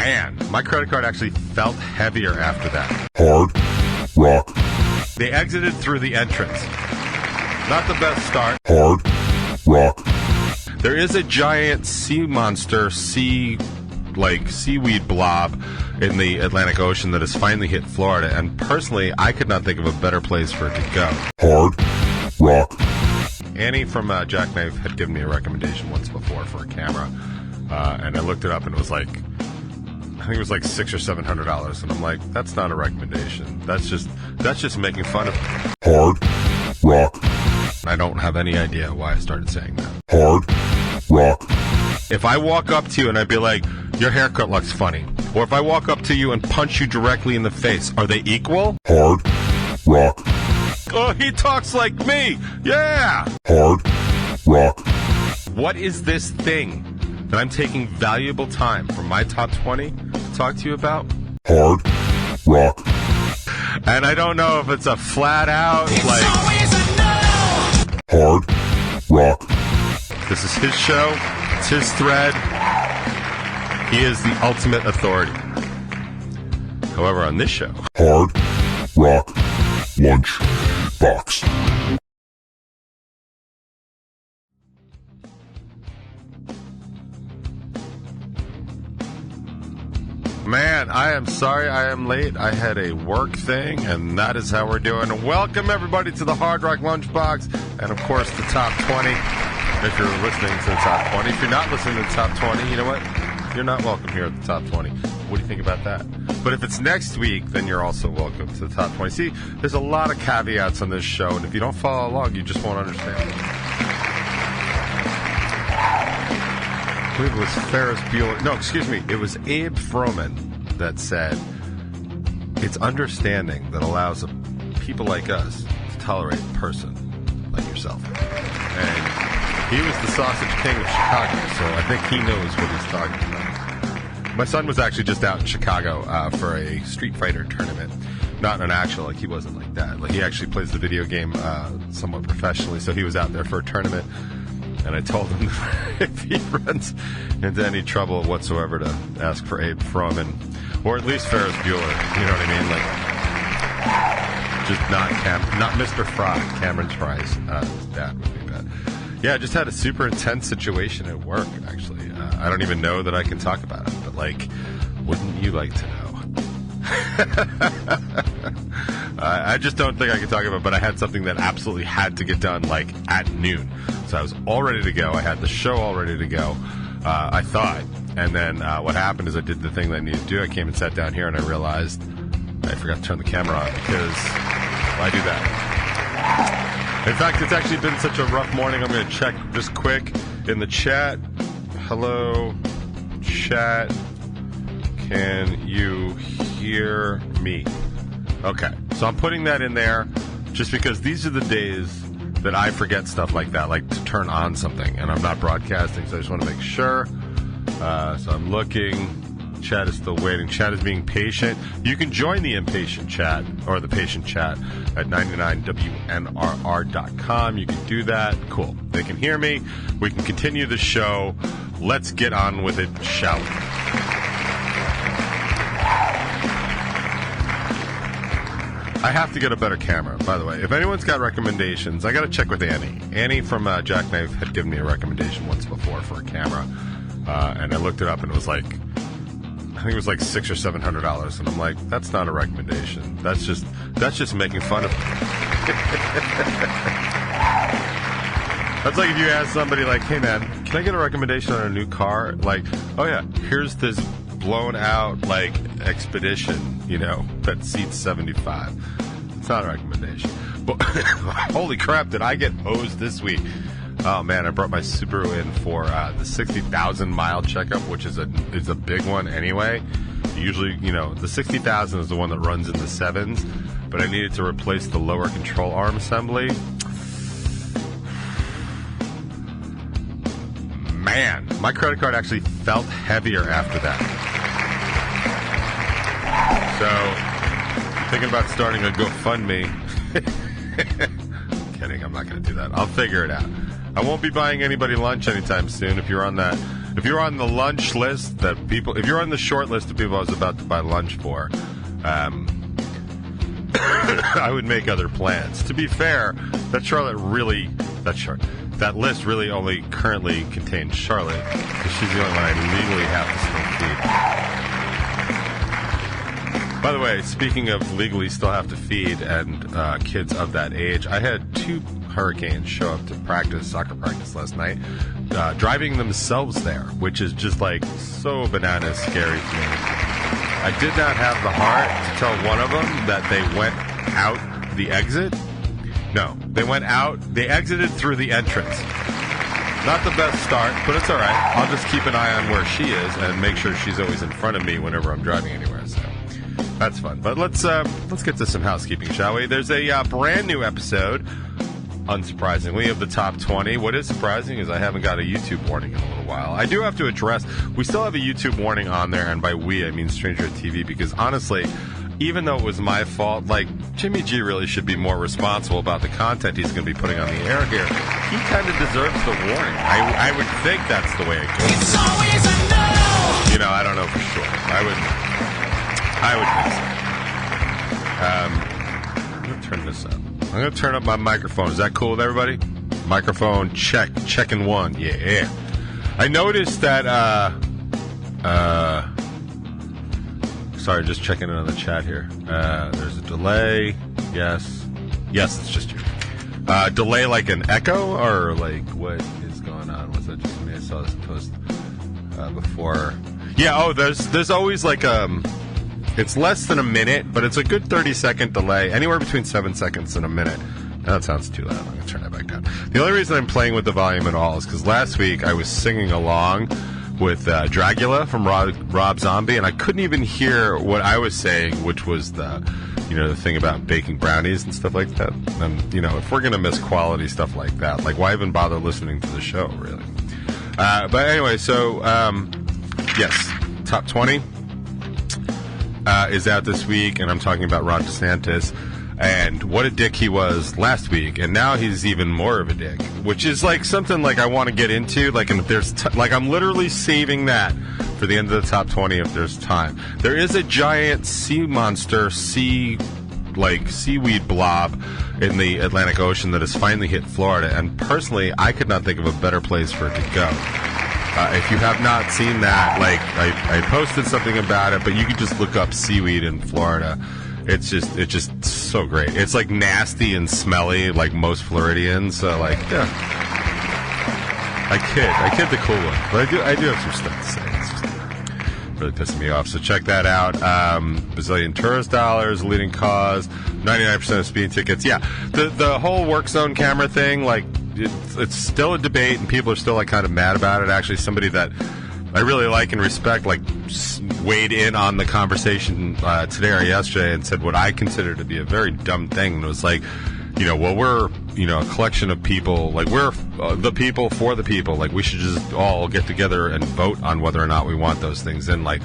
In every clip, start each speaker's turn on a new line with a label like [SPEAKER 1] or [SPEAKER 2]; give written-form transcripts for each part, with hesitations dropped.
[SPEAKER 1] Man, my credit card actually felt heavier after that.
[SPEAKER 2] Hard Rock.
[SPEAKER 1] They exited through the entrance. Not the best start.
[SPEAKER 2] Hard Rock.
[SPEAKER 1] There is a giant sea monster, seaweed blob in the Atlantic Ocean that has finally hit Florida, and personally, I could not think of a better place for it to go.
[SPEAKER 2] Hard Rock.
[SPEAKER 1] Annie from Jackknife had given me a recommendation once before for a camera, and I looked it up, and it was like, I think it was like $600 or $700, and I'm like, that's not a recommendation. That's just making fun of me.
[SPEAKER 2] Hard Rock.
[SPEAKER 1] I don't have any idea why I started saying that.
[SPEAKER 2] Hard Rock.
[SPEAKER 1] If I walk up to you and I'd be like, your haircut looks funny, or if I walk up to you and punch you directly in the face, are they equal?
[SPEAKER 2] Hard Rock.
[SPEAKER 1] Oh, he talks like me. Yeah.
[SPEAKER 2] Hard Rock.
[SPEAKER 1] What is this thing that I'm taking valuable time from my top 20 to talk to you about?
[SPEAKER 2] Hard Rock.
[SPEAKER 1] And I don't know if it's a flat out,
[SPEAKER 2] Hard Rock.
[SPEAKER 1] This is his show. It's his thread. He is the ultimate authority. However, on this show,
[SPEAKER 2] Hard Rock Lunchbox.
[SPEAKER 1] Man, I am sorry I am late. I had a work thing, and that is how we're doing. Welcome, everybody, to the Hard Rock Lunchbox, and, of course, the Top 20, if you're listening to the Top 20. If you're not listening to the Top 20, you know what? You're not welcome here at the Top 20. What do you think about that? But if it's next week, then you're also welcome to the Top 20. See, there's a lot of caveats on this show, and if you don't follow along, you just won't understand. I believe it was Ferris Bueller. No, excuse me. It was Abe Froman that said, it's understanding that allows people like us to tolerate a person like yourself. And he was the Sausage King of Chicago, so I think he knows what he's talking about. My son was actually just out in Chicago for a Street Fighter tournament. Not an actual, he wasn't like that. He actually plays the video game somewhat professionally, so he was out there for a tournament. And I told him if he runs into any trouble whatsoever to ask for Abe Froman, or at least Ferris Bueller, you know what I mean? Just not Mr. Fry, Cameron Fry's dad would be bad. Yeah, I just had a super intense situation at work, actually. I don't even know that I can talk about it, but, wouldn't you like to know? I just don't think I can talk about it, but I had something that absolutely had to get done, at noon. So I was all ready to go. I had the show all ready to go, I thought. And then what happened is I did the thing that I needed to do. I came and sat down here, and I realized I forgot to turn the camera on because I do that. In fact, it's actually been such a rough morning. I'm going to check just quick in the chat. Hello, chat. Can you hear me? Okay, so I'm putting that in there just because these are the days that I forget stuff like that, like to turn on something, and I'm not broadcasting, so I just want to make sure. So I'm looking. Chat is still waiting. Chat is being patient. You can join the impatient chat, or the patient chat, at 99WNRR.com. You can do that. Cool. They can hear me. We can continue the show. Let's get on with it, shall we? I have to get a better camera, by the way. If anyone's got recommendations, I got to check with Annie. Annie from Jackknife had given me a recommendation once before for a camera, and I looked it up, and it was like, I think it was like $600 or $700, and I'm like, that's not a recommendation. That's just making fun of me. That's like if you ask somebody, hey man, can I get a recommendation on a new car? Oh yeah, here's this blown out Expedition, that seats 75. It's not a recommendation. But holy crap, did I get hosed this week? Oh man, I brought my Subaru in for the 60,000 mile checkup, which is a big one anyway. Usually, the 60,000 is the one that runs in the sevens, but I needed to replace the lower control arm assembly. Man, my credit card actually felt heavier after that. So, thinking about starting a GoFundMe. Kidding, I'm not going to do that. I'll figure it out. I won't be buying anybody lunch anytime soon. If you're on that If you're on the lunch list if you're on the short list of people I was about to buy lunch for, I would make other plans. To be fair, that list really only currently contains Charlotte, because she's the only one I legally have to still feed. By the way, speaking of legally still have to feed and kids of that age, I had 2 HERicanes show up to soccer practice last night, driving themselves there, which is just like so bananas scary to me. I did not have the heart to tell one of them that they went out the exit. No, they went out. They exited through the entrance. Not the best start, but it's all right. I'll just keep an eye on where she is and make sure she's always in front of me whenever I'm driving anywhere. So that's fun. But let's get to some housekeeping, shall we? There's a brand new episode, unsurprisingly, of the Top 20. What is surprising is I haven't got a YouTube warning in a little while. I do have to address, we still have a YouTube warning on there, and by we, I mean Stranger TV, because honestly, even though it was my fault, like, Jimmy G really should be more responsible about the content he's going to be putting on the air here. He kind of deserves the warning. I would think that's the way it goes. It's always a no! You know, I don't know for sure. I would think so. I'm going to turn this up. I'm going to turn up my microphone. Is that cool with everybody? Microphone check. Checking 1. Yeah. I noticed that, sorry, just checking in on the chat here. There's a delay. Yes, it's just you. Delay like an echo, or like what is going on? Was that just me? I saw this post before. Yeah, there's always like it's less than a minute, but it's a good 30-second delay, anywhere between 7 seconds and a minute. That sounds too loud. I'm going to turn that back down. The only reason I'm playing with the volume at all is because last week I was singing along with Dragula from Rob Zombie, and I couldn't even hear what I was saying, which was the thing about baking brownies and stuff like that. And, if we're going to miss quality stuff like that, like, why even bother listening to the show, really? But anyway, so, yes, Top 20 is out this week, and I'm talking about Ron DeSantis. And what a dick he was last week, and now he's even more of a dick, which is like something like I want to get into. Like, and if there's I'm literally saving that for the end of the Top 20 if there's time. There is a giant sea monster, seaweed blob in the Atlantic Ocean that has finally hit Florida, and personally, I could not think of a better place for it to go. If you have not seen that, like, I posted something about it, but you could just look up seaweed in Florida. It's just so great. It's like nasty and smelly, like most Floridians. So, like, yeah. I kid the cool one, but I do have some stuff to say. It's just really pissing me off. So check that out. Brazilian tourist dollars, leading cause, 99% of speeding tickets. Yeah, the whole work zone camera thing, like, it's still a debate, and people are still like kind of mad about it. Actually, somebody that I really like and respect, like, weighed in on the conversation today or yesterday and said what I consider to be a very dumb thing. And it was like, we're, a collection of people, like, we're the people for the people. Like, we should just all get together and vote on whether or not we want those things. And, like,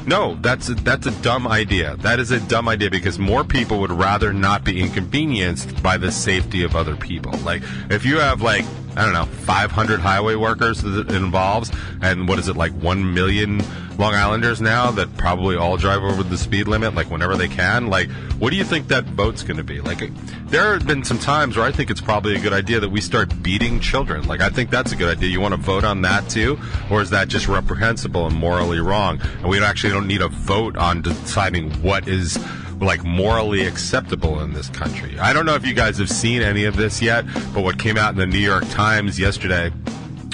[SPEAKER 1] no, that's a dumb idea. That is a dumb idea, because more people would rather not be inconvenienced by the safety of other people. Like, if you have, like, I don't know, 500 highway workers that it involves, and what is it, like 1 million Long Islanders now that probably all drive over the speed limit, like, whenever they can? Like, what do you think that vote's going to be? Like, there have been some times where I think it's probably a good idea that we start beating children. Like, I think that's a good idea. You want to vote on that too? Or is that just reprehensible and morally wrong? And we actually don't need a vote on deciding what is, like, morally acceptable in this country. I don't know if you guys have seen any of this yet, but what came out in the New York Times yesterday,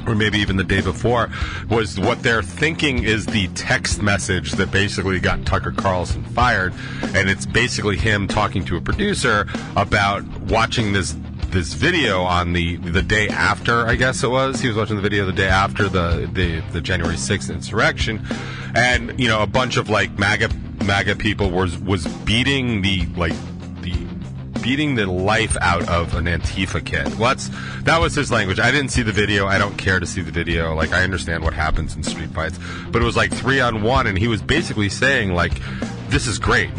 [SPEAKER 1] or maybe even the day before, was what they're thinking is the text message that basically got Tucker Carlson fired. And it's basically him talking to a producer about watching this video on the day after, I guess it was. He was watching the video the day after the January 6th insurrection. And, a bunch of, like, MAGA people was beating the life out of an Antifa kid. Well, that was his language. I didn't see the video. I don't care to see the video. Like, I understand what happens in street fights, but it was like 3-on-1, and he was basically saying, like, this is great,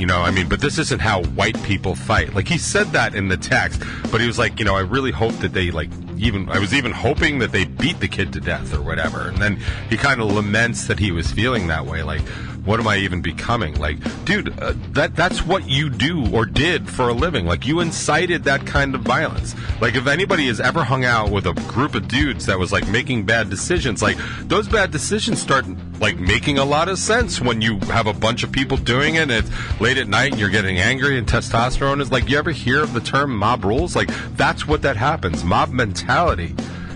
[SPEAKER 1] but this isn't how white people fight. Like, he said that in the text, but he was like, I really hope that they, like, I was even hoping that they beat the kid to death or whatever. And then he kind of laments that he was feeling that way. Like, what am I even becoming? Like, dude, that's what you do or did for a living. Like, you incited that kind of violence. Like, if anybody has ever hung out with a group of dudes that was, like, making bad decisions, like, those bad decisions start, like, making a lot of sense when you have a bunch of people doing it and it's late at night and you're getting angry and testosterone is, like, you ever hear of the term mob rules? Like, that's what that happens. Mob mentality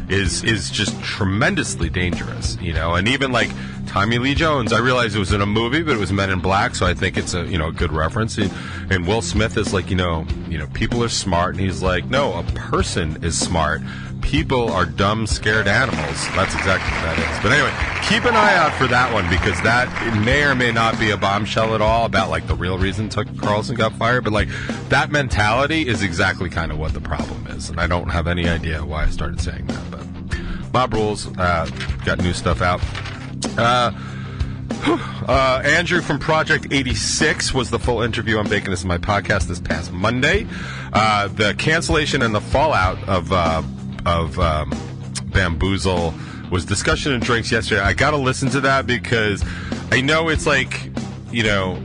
[SPEAKER 1] is just tremendously dangerous, you know. And even like Tommy Lee Jones, I realized it was in a movie, but it was Men in Black, so I think it's a good reference. And Will Smith is like, you know, people are smart, and he's like, no, a person is smart. People are dumb, scared animals. That's exactly what that is. But anyway, keep an eye out for that one, because that may or may not be a bombshell at all about like the real reason Tucker Carlson got fired. But like that mentality is exactly kind of what the problem is, and I don't have any idea why I started saying that. But Mob Rules got new stuff out. Andrew from Project 86 was the full interview on Bacon This Is My Podcast this past Monday. The cancellation and the fallout of Bamboozle was discussion and drinks yesterday. I got to listen to that because I know it's like, you know,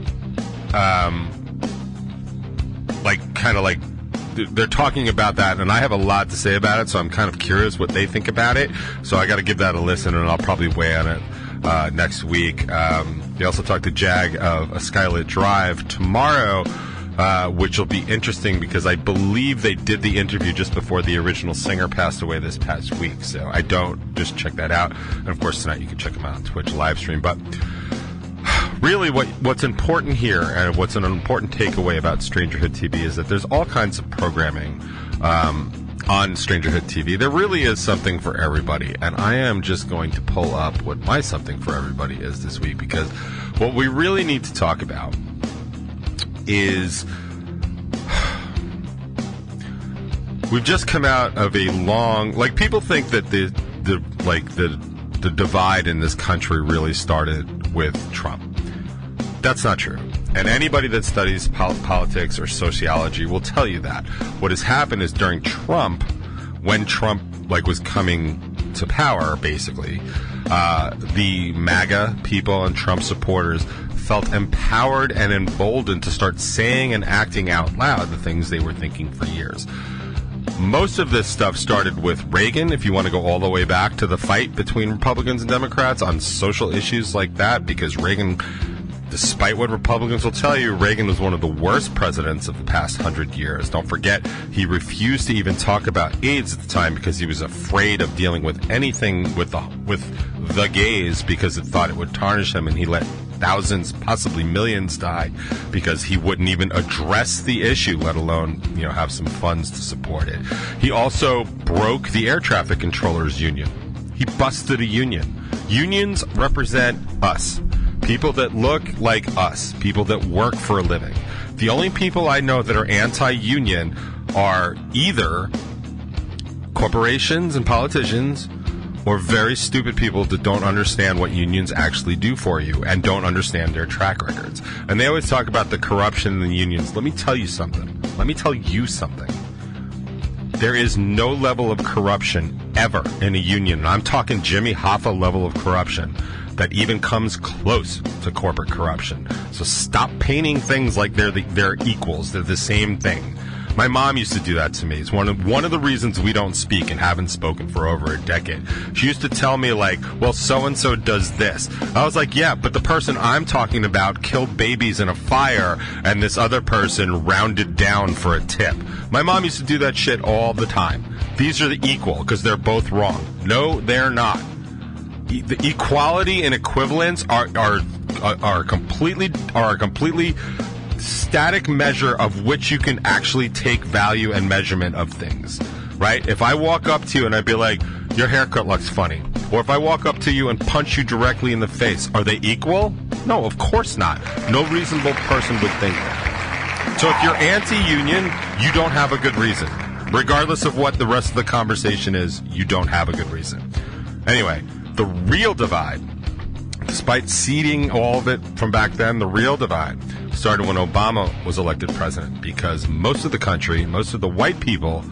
[SPEAKER 1] like kind of like they're talking about that, and I have a lot to say about it, so I'm kind of curious what they think about it. So I got to give that a listen, and I'll probably weigh on it next week. They also talked to Jag of A Skylit Drive tomorrow, which will be interesting because I believe they did the interview just before the original singer passed away this past week. So I don't, just check that out. And of course tonight you can check them out on Twitch live stream. But really what's important here, and what's an important takeaway about Strangerhood TV, is that there's all kinds of programming on Strangerhood TV. There really is something for everybody, and I am just going to pull up what my something for everybody is this week, because what we really need to talk about is we've just come out of a long, like, people think that the divide in this country really started with Trump. That's not true. And anybody that studies politics or sociology will tell you that. What has happened is during Trump, when Trump was coming to power, basically, the MAGA people and Trump supporters felt empowered and emboldened to start saying and acting out loud the things they were thinking for years. Most of this stuff started with Reagan, if you want to go all the way back to the fight between Republicans and Democrats on social issues like that, because Reagan, despite what Republicans will tell you, Reagan was one of the worst presidents of the past 100 years. Don't forget, he refused to even talk about AIDS at the time because he was afraid of dealing with anything with the gays, because it thought it would tarnish him, and he let thousands, possibly millions, die because he wouldn't even address the issue, let alone, have some funds to support it. He also broke the air traffic controllers union. He busted a union. Unions represent us. People that look like us, people that work for a living. The only people I know that are anti-union are either corporations and politicians, or very stupid people that don't understand what unions actually do for you and don't understand their track records. And they always talk about the corruption in the unions. Let me tell you something. There is no level of corruption ever in a union, and I'm talking Jimmy Hoffa level of corruption, that even comes close to corporate corruption. So stop painting things like they're equals. They're the same thing. My mom used to do that to me. It's one of the reasons we don't speak and haven't spoken for over a decade. She used to tell me, well, so-and-so does this. I was like, yeah, but the person I'm talking about killed babies in a fire, and this other person rounded down for a tip. My mom used to do that shit all the time. These are the equal, because they're both wrong. No, they're not. The equality and equivalence are a completely static measure of which you can actually take value and measurement of things, right? If I walk up to you and I'd be like, your haircut looks funny, or if I walk up to you and punch you directly in the face, are they equal? No, of course not. No reasonable person would think that. So if you're anti-union, you don't have a good reason. Regardless of what the rest of the conversation is, you don't have a good reason. Anyway, the real divide, despite seeding all of it from back then, the real divide started when Obama was elected president, because most of the country, most of the white people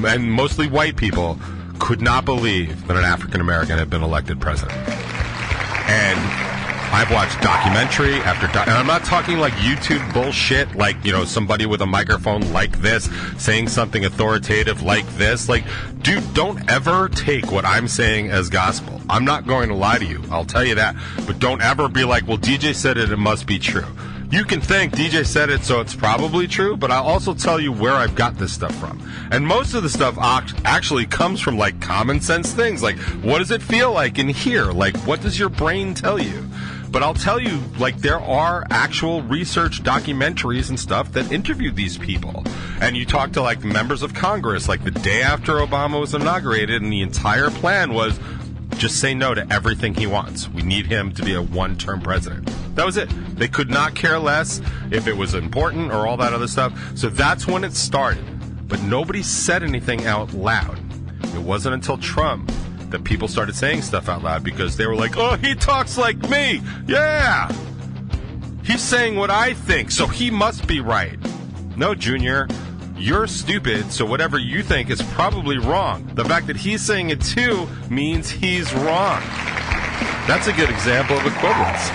[SPEAKER 1] and mostly white people, could not believe that an African American had been elected president. And I've watched documentary after and I'm not talking like YouTube bullshit, like, you know, somebody with a microphone like this saying something authoritative like this. Like, dude, don't ever take what I'm saying as gospel. I'm not going to lie to you. I'll tell you that. But don't ever be like, well, DJ said it, it must be true. You can think DJ said it, so it's probably true, but I'll also tell you where I've got this stuff from. And most of the stuff actually comes from, like, common sense things. Like, what does it feel like in here? Like, what does your brain tell you? But I'll tell you, like, there are actual research documentaries and stuff that interview these people. And you talk to, like, members of Congress, like, the day after Obama was inaugurated, and the entire plan was just say no to everything he wants. We need him to be a one-term president. That was it. They could not care less if it was important or all that other stuff. So that's when it started. But nobody said anything out loud. It wasn't until Trump that people started saying stuff out loud because they were like, oh, he talks like me. Yeah. He's saying what I think, so he must be right. No, Junior. You're stupid, so whatever you think is probably wrong. The fact that he's saying it too means he's wrong. That's a good example of equivalence.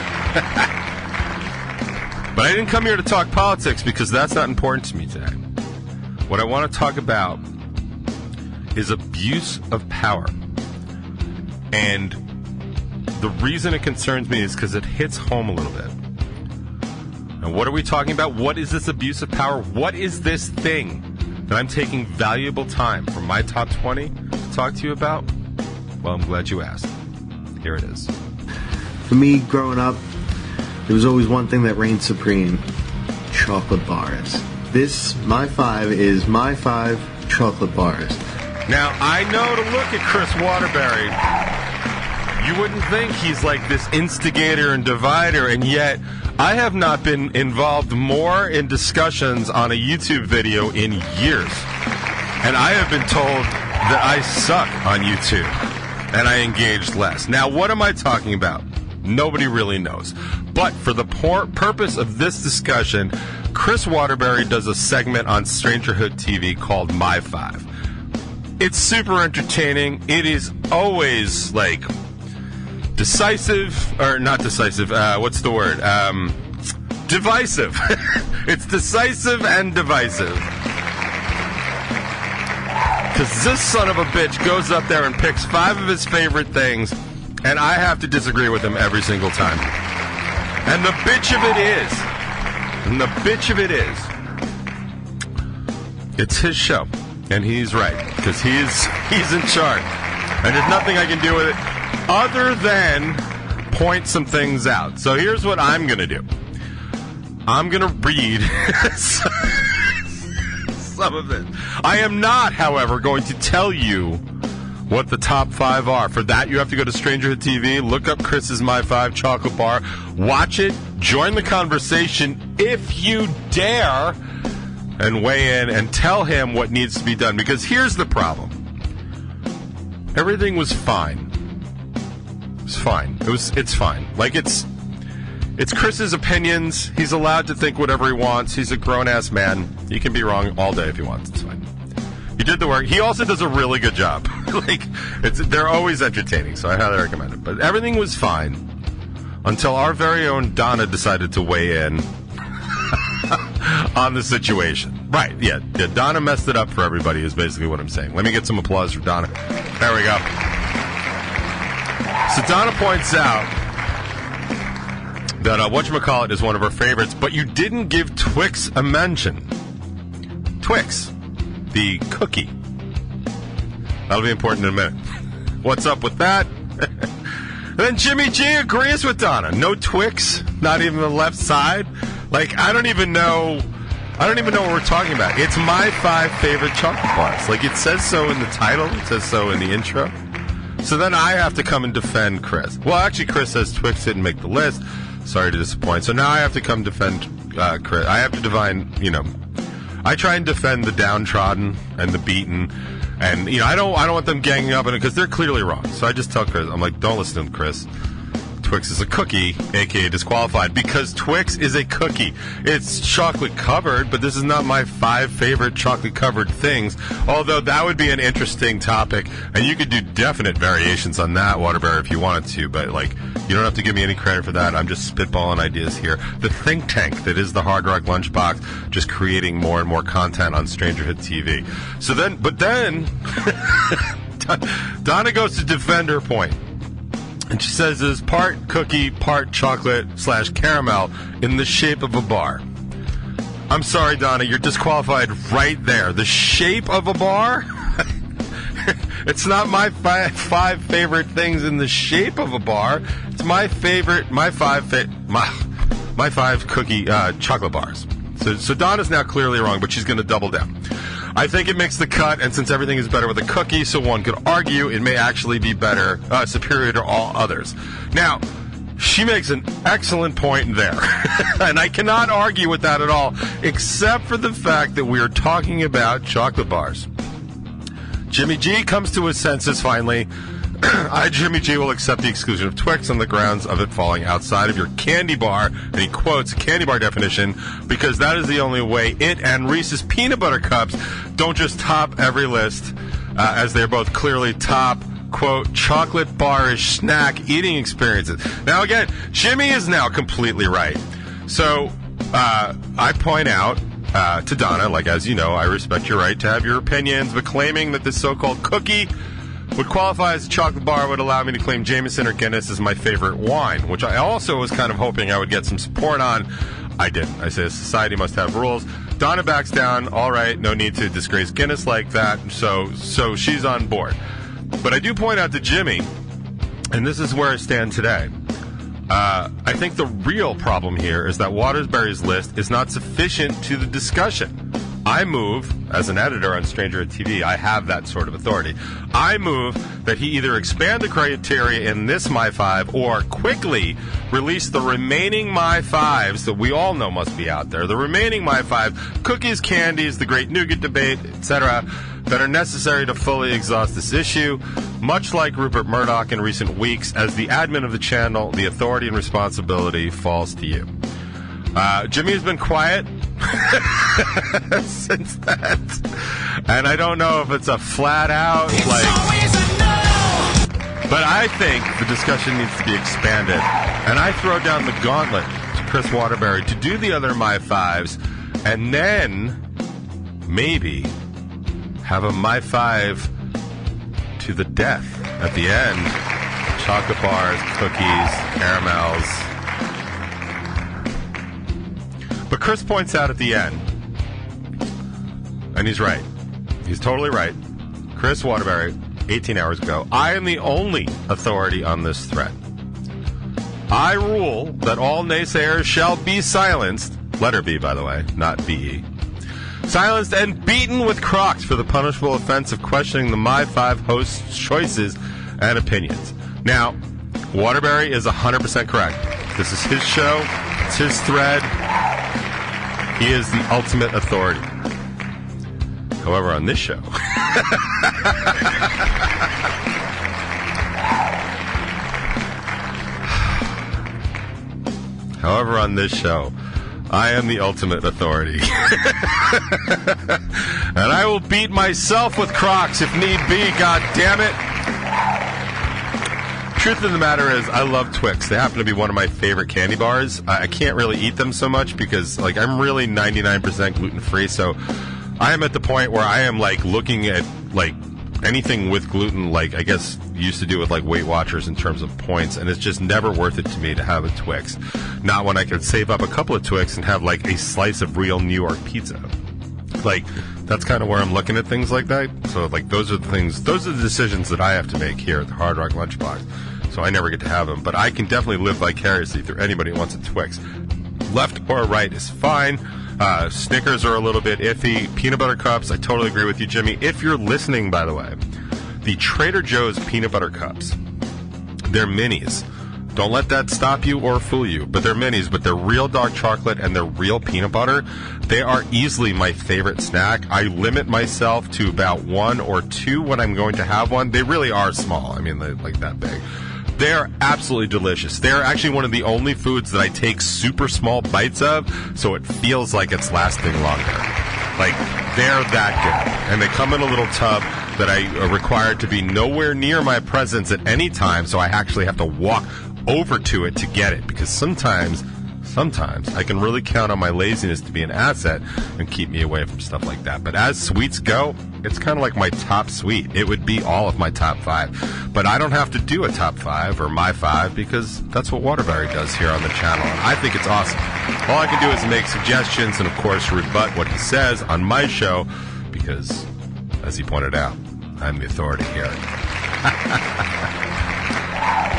[SPEAKER 1] But I didn't come here to talk politics because that's not important to me today. What I want to talk about is abuse of power. And the reason it concerns me is because it hits home a little bit. And what are we talking about? What is this abuse of power? What is this thing that I'm taking valuable time from my top 20 to talk to you about? Well, I'm glad you asked. Here it is.
[SPEAKER 3] For me, growing up, there was always one thing that reigned supreme: chocolate bars. This, my 5, is my 5 chocolate bars.
[SPEAKER 1] Now, I know to look at Chris Waterbury, you wouldn't think he's like this instigator and divider, and yet I have not been involved more in discussions on a YouTube video in years. And I have been told that I suck on YouTube, and I engage less. Now, what am I talking about? Nobody really knows. But for the purpose of this discussion, Chris Waterbury does a segment on Strangerhood TV called My 5. It's super entertaining. It is always, like, decisive, or not decisive, what's the word? Divisive. It's decisive and divisive. Because this son of a bitch goes up there and picks 5 of his favorite things, and I have to disagree with him every single time. And the bitch of it is, it's his show. And he's right, because he's in charge. And there's nothing I can do with it other than point some things out. So here's what I'm going to do. I'm going to read some of it. I am not, however, going to tell you what the top 5 are. For that, you have to go to Strangerhood TV, look up Chris's My 5 chocolate bar, watch it, join the conversation if you dare, and weigh in and tell him what needs to be done. Because here's the problem. Everything was fine. It's fine. It's fine. Like, it's Chris's opinions. He's allowed to think whatever he wants. He's a grown-ass man. He can be wrong all day if he wants. It's fine. He did the work. He also does a really good job. Like, they're always entertaining, so I highly recommend it. But everything was fine until our very own Donna decided to weigh in on the situation. Right, yeah. Donna messed it up for everybody is basically what I'm saying. Let me get some applause for Donna. There we go. So Donna points out that whatchamacallit is one of her favorites, but you didn't give Twix a mention. Twix, the cookie. That'll be important in a minute. What's up with that? Then Jimmy G agrees with Donna. No Twix, not even the left side. Like, I don't even know what we're talking about. It's my 5 favorite chocolate bars. Like, it says so in the title. It says so in the intro. So then I have to come and defend Chris. Well, actually, Chris says Twix didn't make the list. Sorry to disappoint. So now I have to come defend Chris. I have to divine, I try and defend the downtrodden and the beaten. And, I don't want them ganging up on it because they're clearly wrong. So I just tell Chris, I'm like, don't listen to him, Chris. Twix is a cookie, aka disqualified, because Twix is a cookie. It's chocolate covered, but this is not my 5 favorite chocolate covered things, although that would be an interesting topic, and you could do definite variations on that, Waterbury, if you wanted to, but like, you don't have to give me any credit for that. I'm just spitballing ideas here. The think tank that is the Hard Rock Lunchbox, just creating more and more content on Stranger Hit TV. So then, Donna goes to defend her point. And she says it's part cookie, part chocolate / caramel in the shape of a bar. I'm sorry, Donna, you're disqualified right there. The shape of a bar? It's not my 5 favorite things in the shape of a bar. It's my 5 cookie chocolate bars. So Donna's now clearly wrong, but she's going to double down. I think it makes the cut, and since everything is better with a cookie, so one could argue it may actually be better, superior to all others. Now, she makes an excellent point there, and I cannot argue with that at all, except for the fact that we are talking about chocolate bars. Jimmy G comes to his senses finally. Jimmy G will accept the exclusion of Twix on the grounds of it falling outside of your candy bar, and he quotes a candy bar definition, because that is the only way it and Reese's Peanut Butter Cups don't just top every list, as they're both clearly top, quote, chocolate bar-ish snack eating experiences. Now again, Jimmy is now completely right. So, I point out to Donna, like, as you know, I respect your right to have your opinions, but claiming that this so-called cookie would qualify as a chocolate bar would allow me to claim Jameson or Guinness as my favorite wine, which I also was kind of hoping I would get some support on. I didn't. I said society must have rules. Donna backs down. All right, no need to disgrace Guinness like that. So she's on board. But I do point out to Jimmy, and this is where I stand today. I think the real problem here is that Waterbury's list is not sufficient to the discussion. I move, as an editor on Stranger at TV, I have that sort of authority. I move that he either expand the criteria in this My 5 or quickly release the remaining My 5s that we all know must be out there. The remaining My 5 cookies, candies, the great nougat debate, etc., that are necessary to fully exhaust this issue. Much like Rupert Murdoch in recent weeks, as the admin of the channel, the authority and responsibility falls to you. Jimmy has been quiet since that, and I don't know if it's a flat out but I think the discussion needs to be expanded, and I throw down the gauntlet to Chris Waterbury to do the other My 5s, and then maybe have a My 5 to the death at the end. Chocolate bars, cookies, caramels. But Chris points out at the end, and he's right. He's totally right. Chris Waterbury, 18 hours ago, I am the only authority on this thread. I rule that all naysayers shall be silenced, letter B, by the way, not B-E, silenced and beaten with Crocs for the punishable offense of questioning the My 5 host's choices and opinions. Now, Waterbury is 100% correct. This is his show. It's his thread. He is the ultimate authority. However, on this show... However, on this show, I am the ultimate authority. And I will beat myself with Crocs if need be, god damn it. Truth of the matter is, I love Twix. They happen to be one of my favorite candy bars. I can't really eat them so much because, like, I'm really 99% gluten-free, so I am at the point where I am, like, looking at, like, anything with gluten, like, I guess used to do with, like, Weight Watchers in terms of points, and it's just never worth it to me to have a Twix. Not when I could save up a couple of Twix and have, like, a slice of real New York pizza. Like, that's kind of where I'm looking at things like that. So, like, those are the decisions that I have to make here at the Hard Rock Lunchbox. So I never get to have them. But I can definitely live vicariously through anybody who wants a Twix. Left or right is fine. Snickers are a little bit iffy. Peanut Butter Cups, I totally agree with you, Jimmy. If you're listening, by the way, the Trader Joe's Peanut Butter Cups, they're minis. Don't let that stop you or fool you. But they're minis, but they're real dark chocolate and they're real peanut butter. They are easily my favorite snack. I limit myself to about 1 or 2 when I'm going to have one. They really are small. I mean, they're like that big. They're absolutely delicious. They're actually one of the only foods that I take super small bites of, so it feels like it's lasting longer. Like, they're that good. And they come in a little tub that I are required to be nowhere near my presence at any time, so I actually have to walk over to it to get it, because sometimes I can really count on my laziness to be an asset and keep me away from stuff like that. But as sweets go, it's kind of like my top sweet. It would be all of my top 5. But I don't have to do a top 5 or my 5, because that's what Waterbury does here on the channel. And I think it's awesome. All I can do is make suggestions and, of course, rebut what he says on my show, because, as he pointed out, I'm the authority here.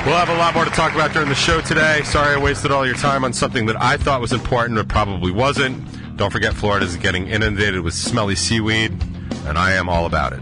[SPEAKER 1] We'll have a lot more to talk about during the show today. Sorry I wasted all your time on something that I thought was important but probably wasn't. Don't forget, Florida is getting inundated with smelly seaweed, and I am all about it.